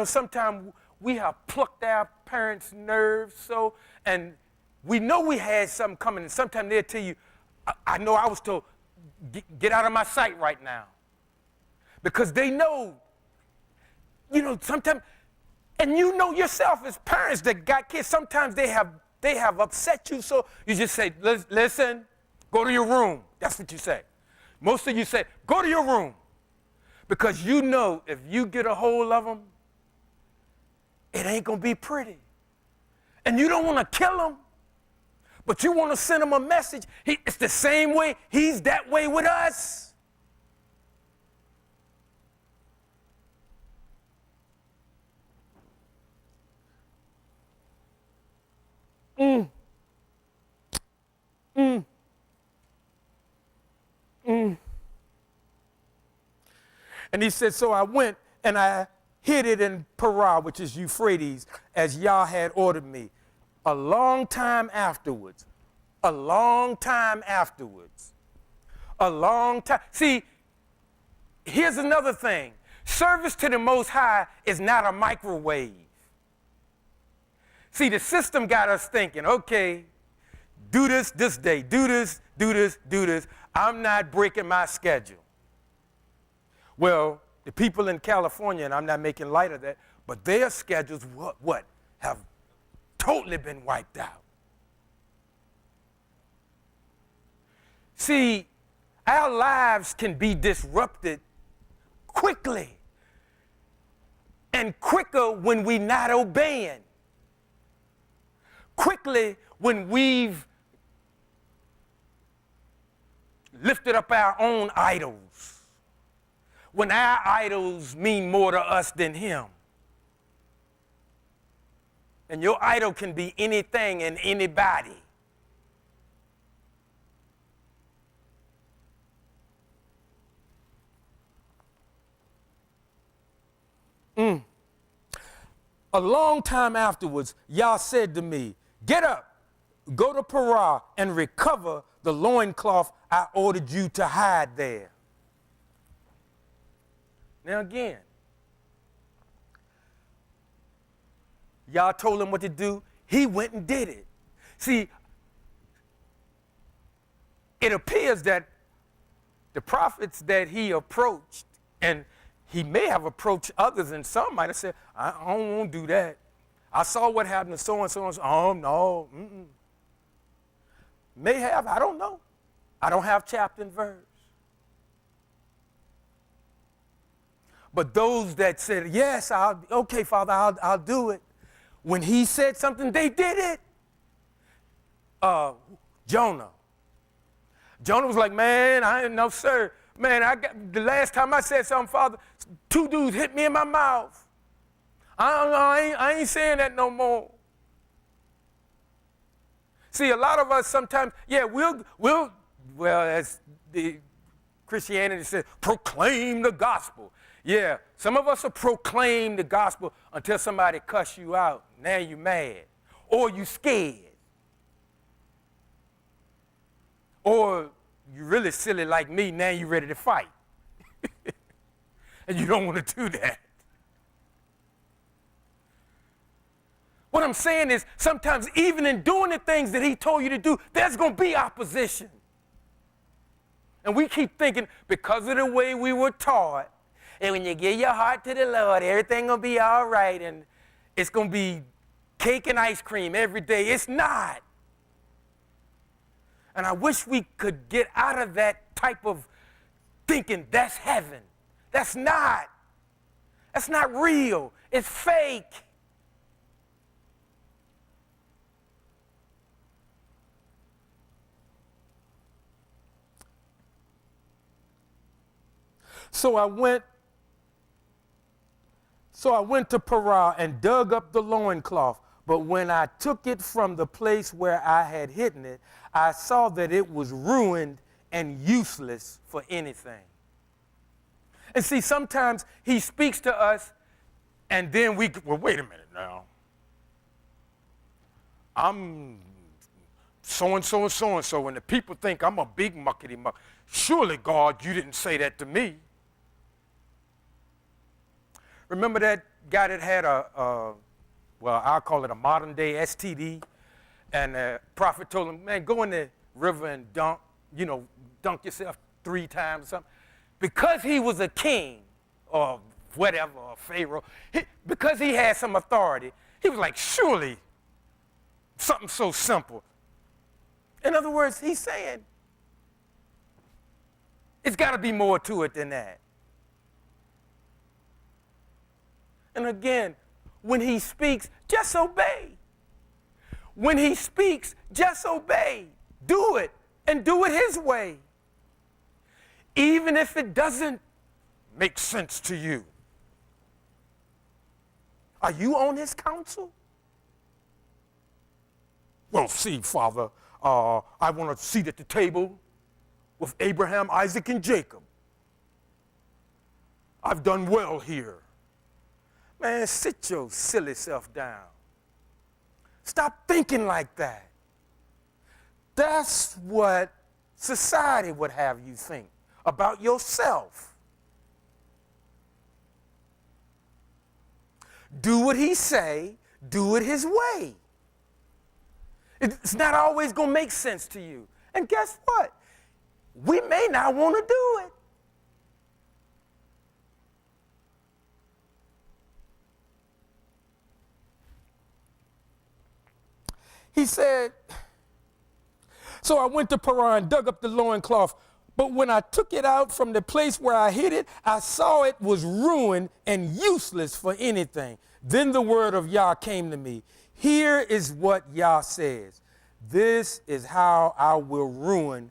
sometimes we have plucked our parents' nerves and we know we had something coming, and sometimes they'll tell you, I know I was told, get out of my sight right now. Because they know, sometimes, and yourself as parents that got kids, sometimes they have upset you, so you just say, listen, go to your room. That's what you say. Most of you say, go to your room. Because if you get a hold of them, it ain't going to be pretty. And you don't want to kill them, but you want to send them a message. It's the same way. He's that way with us. And he said, so I went and I hid it in Parah, which is Euphrates, as Yah had ordered me. A long time afterwards. See, here's another thing. Service to the Most High is not a microwave. See, the system got us thinking, okay, do this day, do this. I'm not breaking my schedule. Well, the people in California, and I'm not making light of that, but their schedules have totally been wiped out. See, our lives can be disrupted quickly and quicker when we're not obeying. Quickly when we've lifted up our own idols. When our idols mean more to us than him. And your idol can be anything and anybody. A long time afterwards, Yah said to me, get up, go to Parah, and recover the loincloth I ordered you to hide there. Now again, Yah told him what to do. He went and did it. See, it appears that the prophets that he approached, and he may have approached others, and some might have said, I don't want to do that. I saw what happened to so-and-so and so. Oh, no. May have, I don't know. I don't have chapter and verse. But those that said, yes, okay, Father, I'll do it. When he said something, they did it. Jonah was like, man, I ain't no sir. Man, the last time I said something, Father, 2 dudes hit me in my mouth. I ain't saying that no more. See, a lot of us sometimes, well, as the Christianity says, proclaim the gospel. Yeah, some of us will proclaim the gospel until somebody cuss you out. Now you mad. Or you scared. Or you really silly like me, now you ready to fight. And you don't want to do that. What I'm saying is sometimes even in doing the things that he told you to do, there's going to be opposition. And we keep thinking because of the way we were taught, and when you give your heart to the Lord, everything going to be all right, and it's going to be cake and ice cream every day. It's not. And I wish we could get out of that type of thinking that's heaven. That's not. That's not real. It's fake. So I went to Parah and dug up the loincloth. But when I took it from the place where I had hidden it, I saw that it was ruined and useless for anything. And see, sometimes he speaks to us, and then wait a minute now. I'm so-and-so and so-and-so, and the people think I'm a big muckety-muck. Surely, God, you didn't say that to me. Remember that guy that had well, I'll call it a modern day STD. And the prophet told him, man, go in the river and dunk yourself 3 times or something. Because he was a king or whatever, or Pharaoh, because he had some authority, he was like, surely something so simple. In other words, he's saying, it's got to be more to it than that. And again, when he speaks, just obey. When he speaks, just obey. Do it, and do it his way. Even if it doesn't make sense to you. Are you on his counsel? Well, see, Father, I want a seat at the table with Abraham, Isaac, and Jacob. I've done well here. Man, sit your silly self down. Stop thinking like that. That's what society would have you think about yourself. Do what he say, do it his way. It's not always going to make sense to you. And guess what? We may not want to do it. He said, so I went to Paran, dug up the loincloth, but when I took it out from the place where I hid it, I saw it was ruined and useless for anything. Then the word of Yah came to me. Here is what Yah says. This is how I will ruin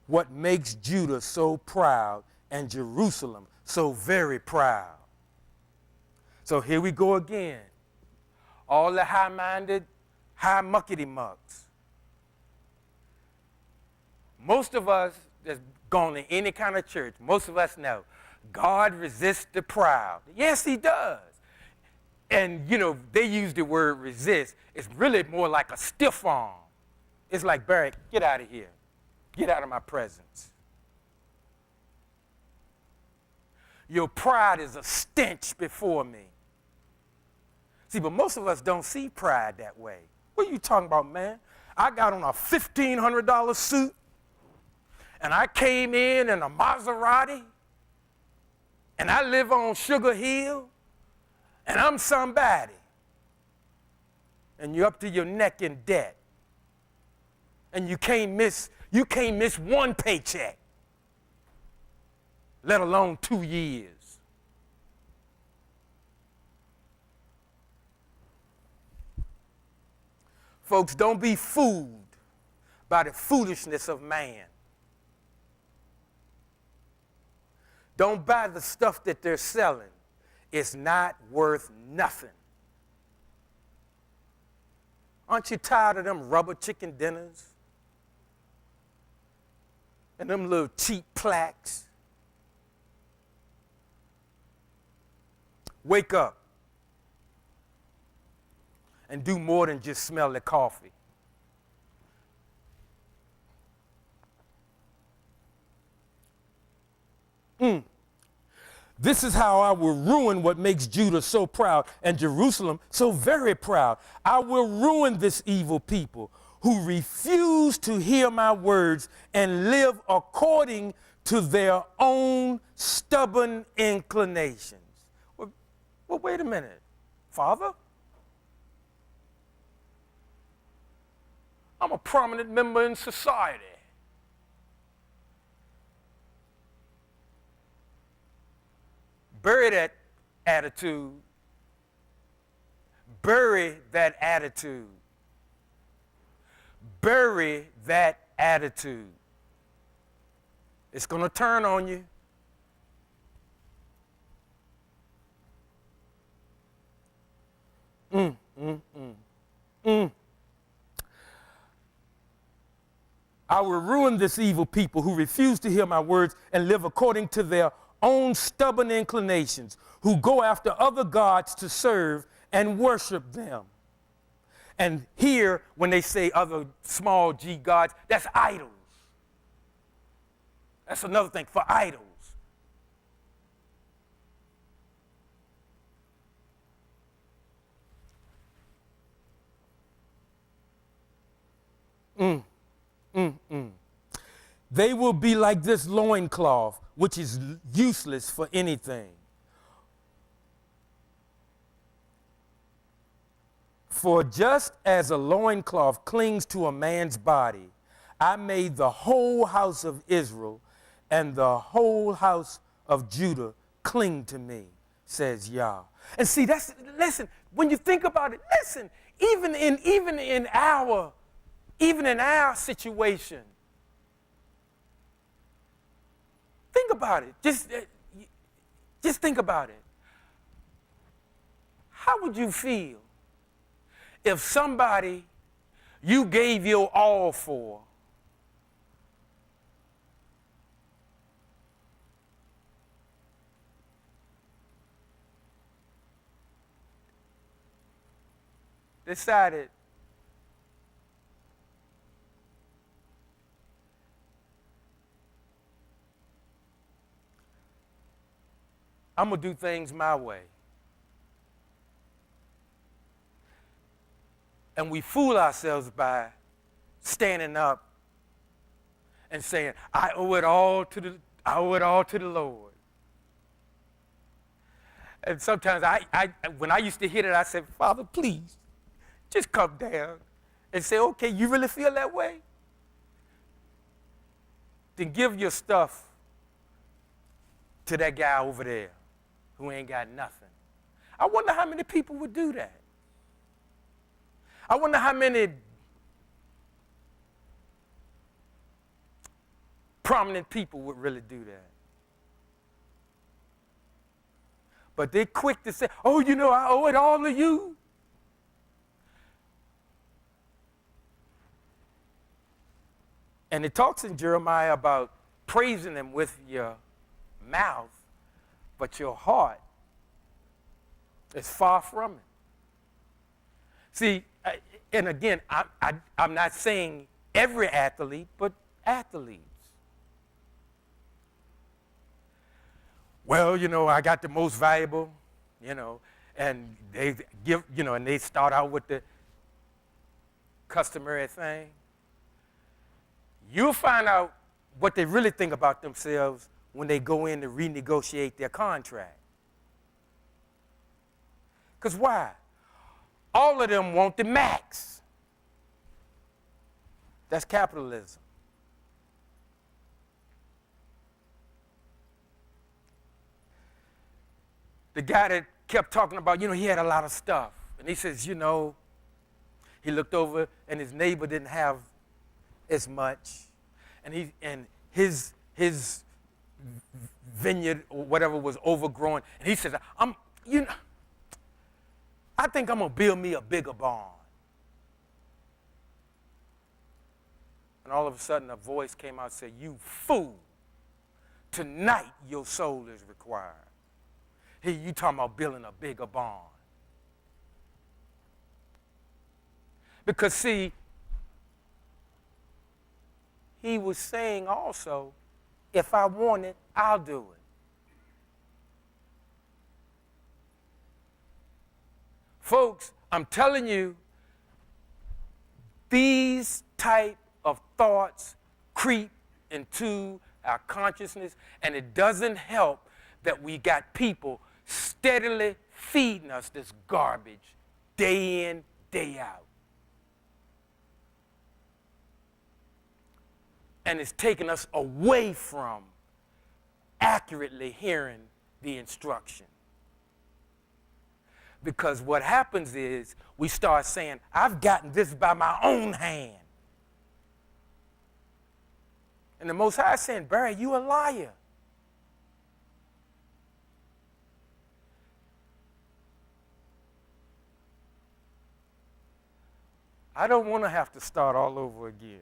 what makes Judah so proud and Jerusalem so very proud. So here we go again. All the high-minded, high muckety-mucks. Most of us that's gone to any kind of church, most of us know God resists the proud. Yes, he does. And, they use the word resist. It's really more like a stiff arm. It's like, Barry, get out of here. Get out of my presence. Your pride is a stench before me. See, but most of us don't see pride that way. What are you talking about, man? I got on a $1,500 suit, and I came in a Maserati, and I live on Sugar Hill, and I'm somebody. And you're up to your neck in debt. And you can't miss one paycheck, let alone 2 years. Folks, don't be fooled by the foolishness of man. Don't buy the stuff that they're selling. It's not worth nothing. Aren't you tired of them rubber chicken dinners? And them little cheap plaques? Wake up and do more than just smell the coffee. This is how I will ruin what makes Judah so proud and Jerusalem so very proud. I will ruin this evil people who refuse to hear my words and live according to their own stubborn inclinations. Well, wait a minute, Father. I'm a prominent member in society. Bury that attitude. Bury that attitude. Bury that attitude. It's going to turn on you. I will ruin this evil people who refuse to hear my words and live according to their own stubborn inclinations, who go after other gods to serve and worship them. And here, when they say other small g gods, that's idols. That's another thing for idols. they will be like this loincloth, which is useless for anything. For just as a loincloth clings to a man's body, I made the whole house of Israel and the whole house of Judah cling to me, says Yah. And see, listen, when you think about it, listen, even in our situation, think about it. Just think about it. How would you feel if somebody you gave your all for decided I'm going to do things my way? And we fool ourselves by standing up and saying, I owe it all to the Lord. And sometimes when I used to hit it, I said, Father, please, just come down and say, okay, you really feel that way? Then give your stuff to that guy over there who ain't got nothing. I wonder how many people would do that. I wonder how many prominent people would really do that. But they're quick to say, oh, you know, I owe it all to you. And it talks in Jeremiah about praising him with your mouth, but your heart is far from it. See, and again, I'm not saying every athlete, but athletes. Well, you know, I got the most valuable, you know, and they give, you know, and they start out with the customary thing. You'll find out what they really think about themselves when they go in to renegotiate their contract. Because why? All of them want the max. That's capitalism. The guy that kept talking about, you know, he had a lot of stuff. And he says, you know, he looked over and his neighbor didn't have as much. And his vineyard or whatever was overgrown. And he says, I think I'm going to build me a bigger barn. And all of a sudden a voice came out and said, you fool, tonight your soul is required. Here you talking about building a bigger barn. Because see, he was saying also, if I want it, I'll do it. Folks, I'm telling you, these type of thoughts creep into our consciousness, and it doesn't help that we got people steadily feeding us this garbage day in, day out. And it's taking us away from accurately hearing the instruction. Because what happens is we start saying, I've gotten this by my own hand. And the Most High is saying, Barry, you a liar. I don't want to have to start all over again.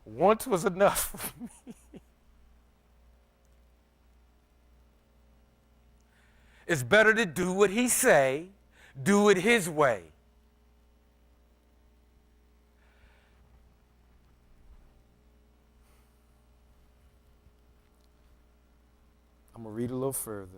Once was enough for me. It's better to do what he say, do it his way. I'm going to read a little further.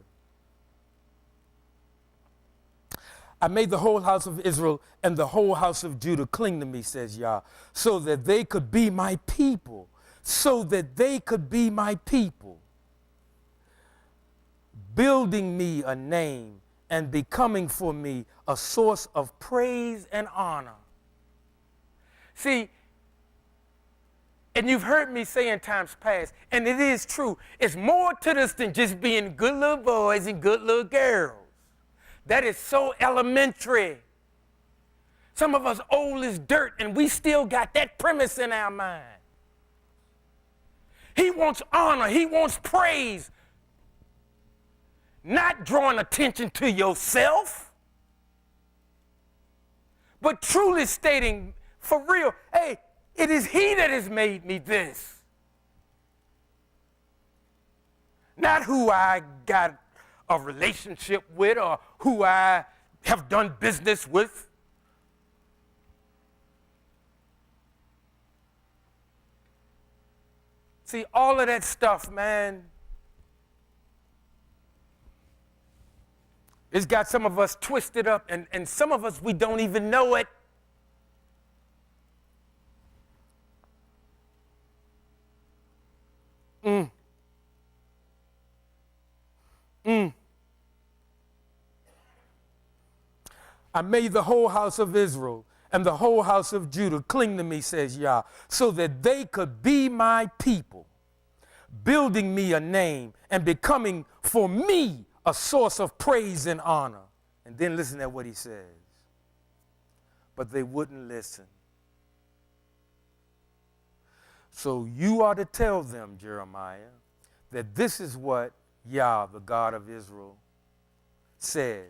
I made the whole house of Israel and the whole house of Judah cling to me, says Yah, so that they could be my people, so that they could be my people, building me a name and becoming for me a source of praise and honor. See, and you've heard me say in times past, and it is true, it's more to this than just being good little boys and good little girls. That is so elementary. Some of us old as dirt, and we still got that premise in our mind. He wants honor. He wants praise. Not drawing attention to yourself, but truly stating for real, hey, it is he that has made me this. Not who I got a relationship with or who I have done business with. See, all of that stuff, man, it's got some of us twisted up, and some of us, we don't even know it. I made the whole house of Israel and the whole house of Judah cling to me, says Yah, so that they could be my people, building me a name and becoming for me a source of praise and honor. And then listen to what he says. But they wouldn't listen. So you are to tell them, Jeremiah, that this is what Yah, the God of Israel, says.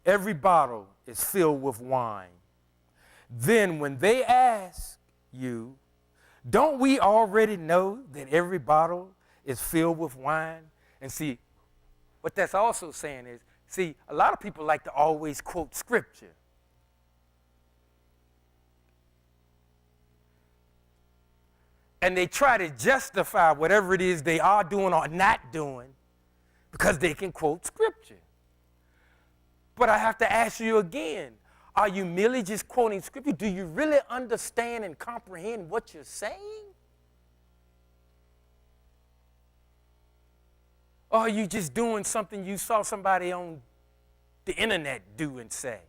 Every bottle is filled with wine. Then when they ask you, don't we already know that every bottle is filled with wine? And see, what that's also saying is, see, a lot of people like to always quote scripture. And they try to justify whatever it is they are doing or not doing because they can quote scripture. But I have to ask you again, are you merely just quoting scripture? Do you really understand and comprehend what you're saying? Or are you just doing something you saw somebody on the internet do and say?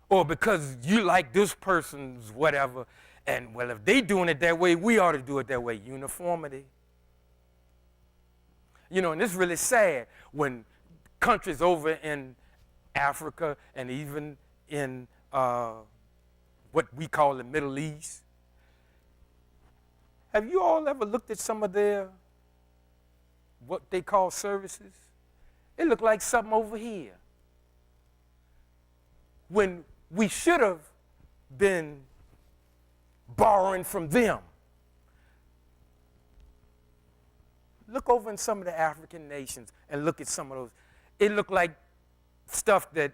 Or because you like this person's whatever, and well, if they doing it that way, we ought to do it that way. Uniformity. You know, and it's really sad when countries over in Africa and even in what we call the Middle East, have you all ever looked at some of their, what they call services? It looked like something over here. When we should have been borrowing from them. Look over in some of the African nations and look at some of those. It looked like stuff that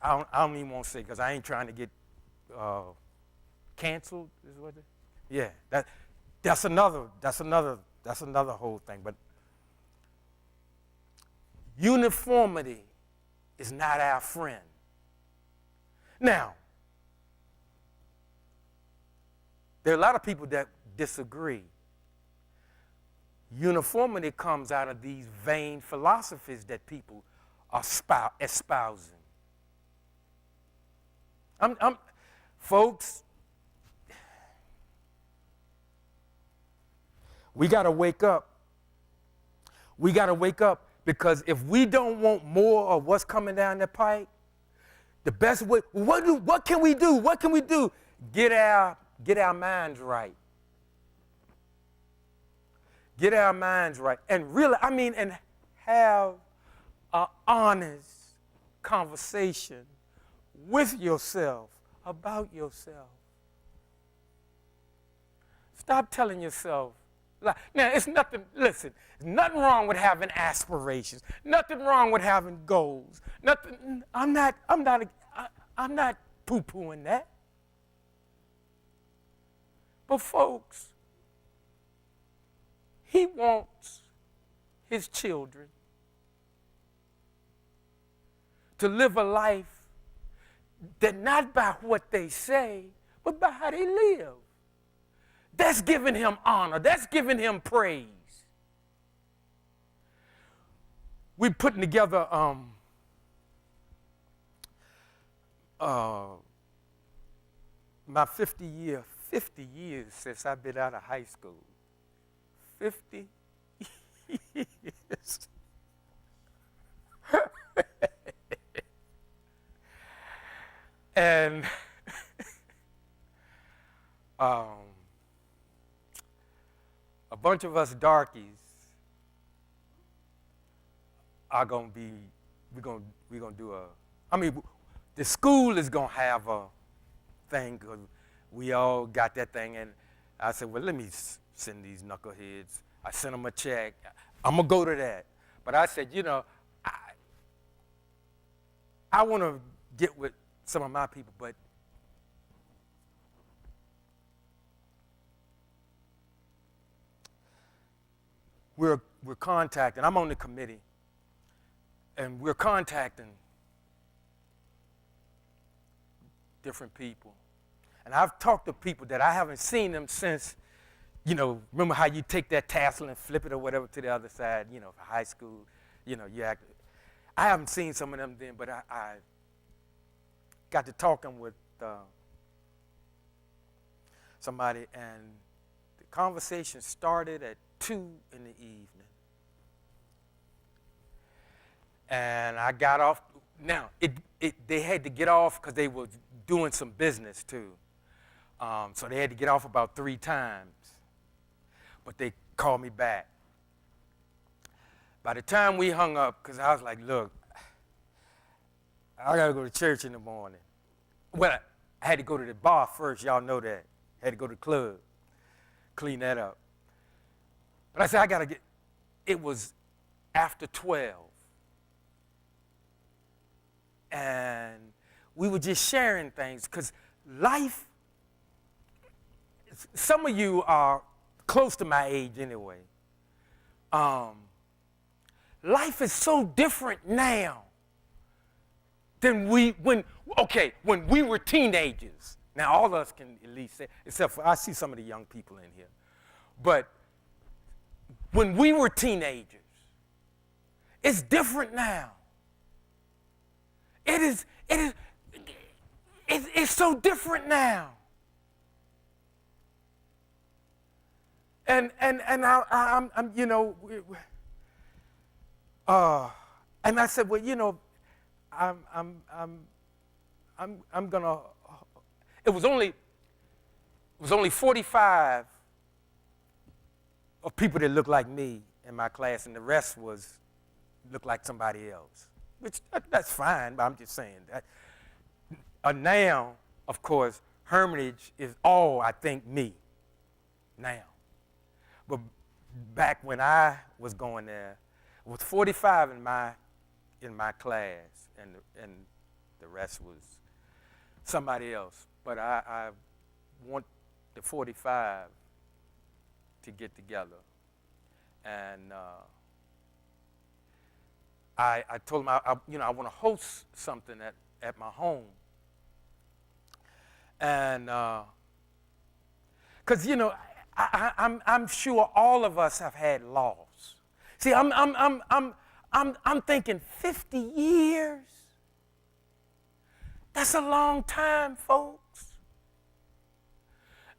I don't even want to say because I ain't trying to get canceled. Is what it, yeah, that's another whole thing. But uniformity is not our friend. Now, there are a lot of people that disagree. Uniformity comes out of these vain philosophies that people are espousing. Folks, we got to wake up. We got to wake up because if we don't want more of what's coming down the pike, the best way, what can we do? What can we do? Get our minds right. Get our minds right. And really, and have an honest conversation with yourself about yourself. Stop telling yourself. Now, it's nothing, listen, there's nothing wrong with having aspirations. Nothing wrong with having goals. Nothing, I'm not poo-pooing that. But folks, he wants his children to live a life that not by what they say, but by how they live. That's giving him honor. That's giving him praise. We're putting together my 50 years since I've been out of high school. 50 years. And a bunch of us darkies are gonna be, we're gonna do the school is gonna have a thing, because we all got that thing, and I said, well, let me send these knuckleheads. I sent them a check. I'm gonna go to that. But I said, I want to get with some of my people, but we're contacting. I'm on the committee, and we're contacting different people. And I've talked to people that I haven't seen them since, remember how you take that tassel and flip it or whatever to the other side, for high school, I haven't seen some of them then, but I got to talking with somebody, and the conversation started at 2 in the evening. And I got off. Now, they had to get off because they were doing some business too. So they had to get off about 3 times. But they called me back. By the time we hung up, because I was like, look, I got to go to church in the morning. Well, I had to go to the bar first. Y'all know that. I had to go to the club, clean that up. But I said, I got to get, it was after 12. And we were just sharing things, because life, some of you are close to my age anyway. Life is so different now than when we were teenagers. Now, all of us can at least say, except for, I see some of the young people in here. But when we were teenagers, it's different now. It's so different now. And I said, well, I'm gonna. It was only 45 of people that looked like me in my class, and the rest looked like somebody else. Which that's fine, but I'm just saying that. Now, of course, Hermitage is all, I think, me now. But back when I was going there, it was 45 in my class, and the rest was somebody else. But I want the 45 to get together. And I told them, I want to host something at my home. And because I'm sure all of us have had loss. See, I'm thinking 50 years. That's a long time, folks.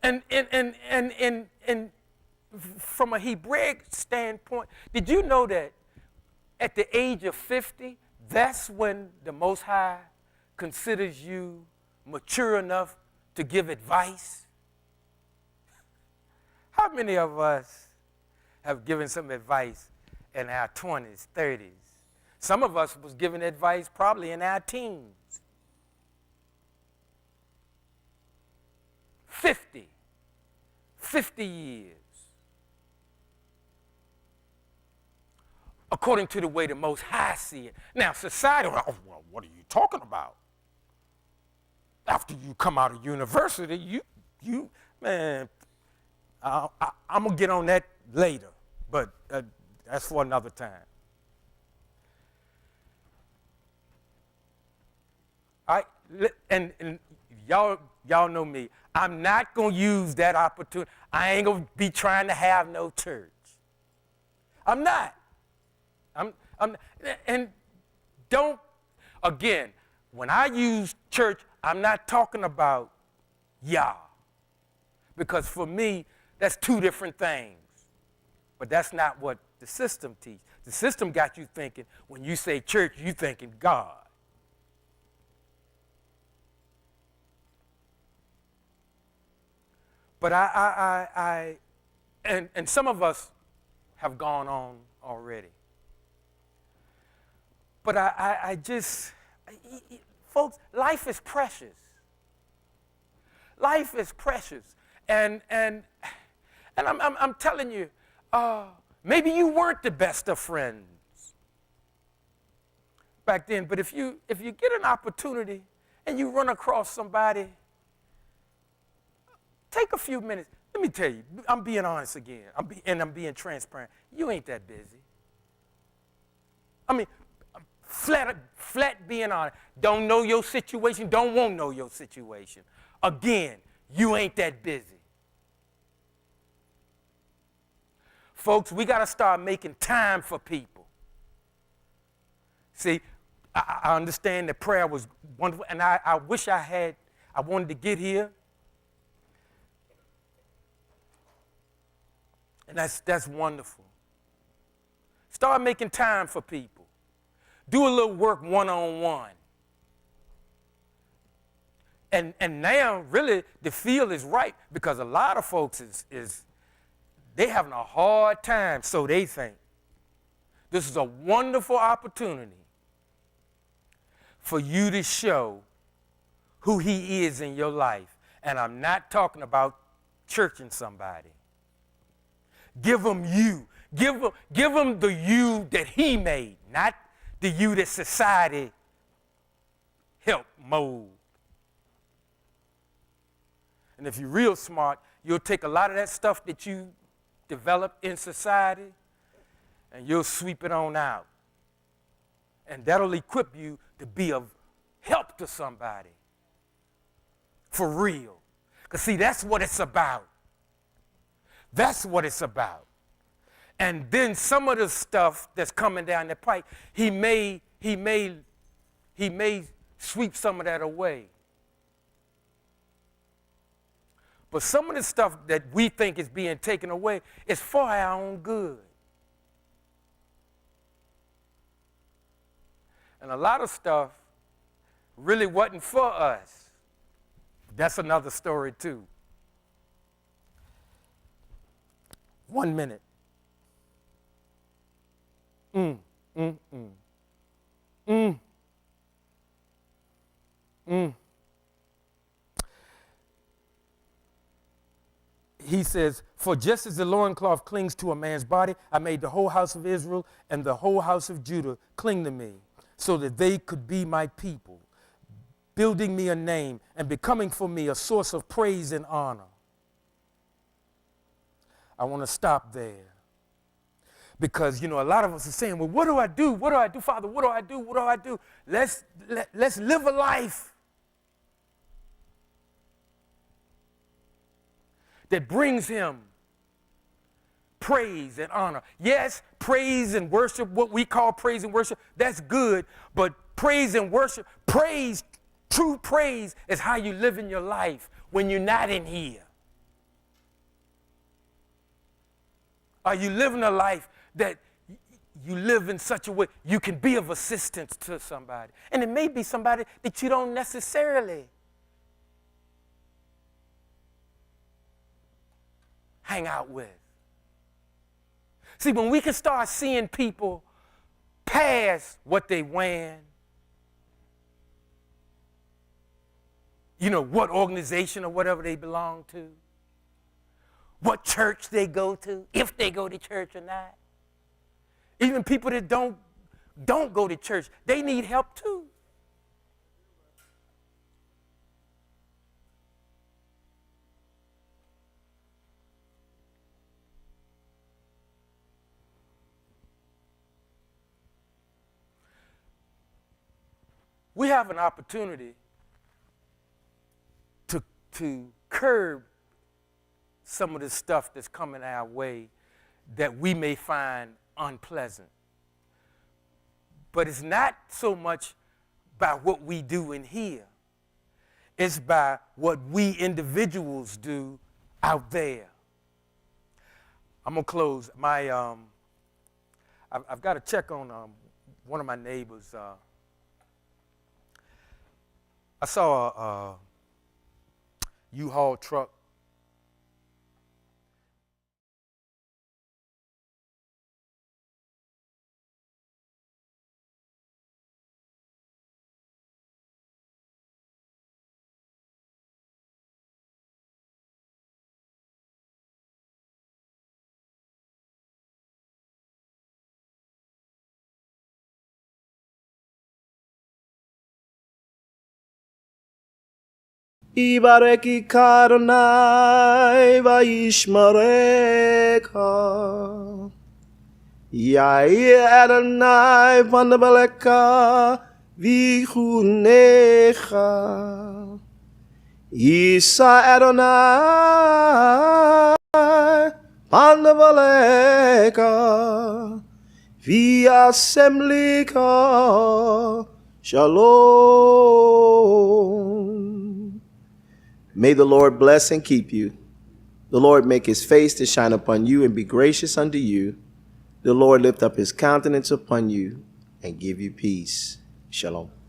And from a Hebraic standpoint, did you know that at the age of 50, that's when the Most High considers you mature enough to give advice? How many of us have given some advice in our 20s, 30s? Some of us was giving advice probably in our teens. 50 years. According to the way the Most High see it. Now, society, well, what are you talking about? After you come out of university, man, I'm going to get on that later, but that's for another time. And y'all know me. I'm not going to use that opportunity. I ain't going to be trying to have no church. I'm not. And don't, again, when I use church, I'm not talking about y'all. Because for me, that's two different things. But that's not what the system teaches. The system got you thinking, when you say church, you thinking God. But and some of us have gone on already. But I just, folks, life is precious. Life is precious. And I'm telling you, maybe you weren't the best of friends back then, but if you get an opportunity and you run across somebody, take a few minutes. Let me tell you, I'm being honest again, I'm being transparent. You ain't that busy. I mean, flat being honest. Don't know your situation, don't want to know your situation. Again, you ain't that busy. Folks, we got to start making time for people. See, I understand that prayer was wonderful, and I wish I wanted to get here. And that's wonderful. Start making time for people. Do a little work one-on-one. And now, really, the field is right, because a lot of folks they having a hard time, so they think. This is a wonderful opportunity for you to show who he is in your life. And I'm not talking about churching somebody. Give them you. Give them the you that he made, not the you that society helped mold. And if you're real smart, you'll take a lot of that stuff that you developed in society and you'll sweep it on out. And that'll equip you to be of help to somebody. For real. Because see, that's what it's about. That's what it's about. And then some of the stuff that's coming down the pipe, he may sweep some of that away. But some of the stuff that we think is being taken away is for our own good. And a lot of stuff really wasn't for us. That's another story too. 1 minute. He says, for just as the loincloth clings to a man's body, I made the whole house of Israel and the whole house of Judah cling to me, so that they could be my people, building me a name and becoming for me a source of praise and honor. I want to stop there. Because, a lot of us are saying, well, what do I do? What do I do, Father? What do I do? What do I do? Let's live a life that brings him praise and honor. Yes, praise and worship, what we call praise and worship, that's good. But praise and worship, true praise is how you live in your life when you're not in here. Are you living a life that you live in such a way you can be of assistance to somebody? And it may be somebody that you don't necessarily hang out with. See, when we can start seeing people past what they wearing, what organization or whatever they belong to, what church they go to, if they go to church or not. Even people that don't go to church, they need help too. we have an opportunity to curb some of the stuff that's coming our way that we may find unpleasant. But it's not so much by what we do in here. It's by what we individuals do out there. I'm going to close. I've got to check on one of my neighbors. I saw a U-Haul truck. יברך אדוני וישמרך. יאיר אדוני פניו אליך ויחונך. יישא אדוני פניו אליך וישם לך shalom. May the Lord bless and keep you. The Lord make his face to shine upon you and be gracious unto you. The Lord lift up his countenance upon you and give you peace. Shalom.